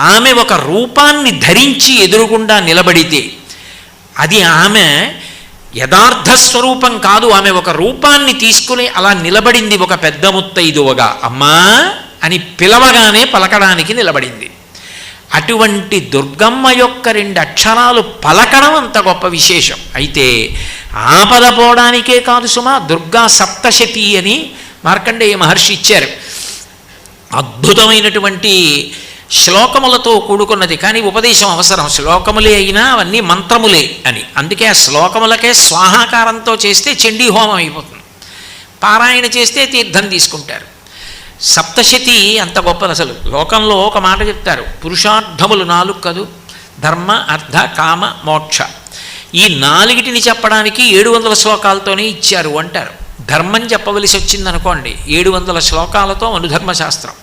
ఆమె ఒక రూపాన్ని ధరించి ఎదురుగుండా నిలబడితే అది ఆమె యథార్థ స్వరూపం కాదు, ఆమె ఒక రూపాన్ని తీసుకుని అలా నిలబడింది. ఒక పెద్ద ముత్తైదువగా అమ్మా అని పిలవగానే పలకడానికి నిలబడింది. అటువంటి దుర్గమ్మ యొక్క 2 అక్షరాలు పలకడం అంత గొప్ప విశేషం. అయితే ఆపద పోవడానికే కాదు సుమా, దుర్గా సప్తశతి అని మార్కండేయ మహర్షి ఇచ్చారు. అద్భుతమైనటువంటి శ్లోకములతో కూడుకున్నది, కానీ ఉపదేశం అవసరం. శ్లోకములే అయినా అవన్నీ మంత్రములే అని. అందుకే ఆ శ్లోకములకే స్వాహాకారంతో చేస్తే చండీ హోమం అయిపోతుంది, పారాయణ చేస్తే తీర్థం తీసుకుంటారు. సప్తశతి అంత గొప్పది. అసలు లోకంలో ఒక మాట చెప్తారు, పురుషార్థములు 4 కదూ, ధర్మ అర్థ కామ మోక్ష. ఈ 4టిని చెప్పడానికి 700 శ్లోకాలతోనే ఇచ్చారు అంటారు. ధర్మం చెప్పవలసి వచ్చిందనుకోండి 700 శ్లోకాలతో అనుధర్మశాస్త్రం.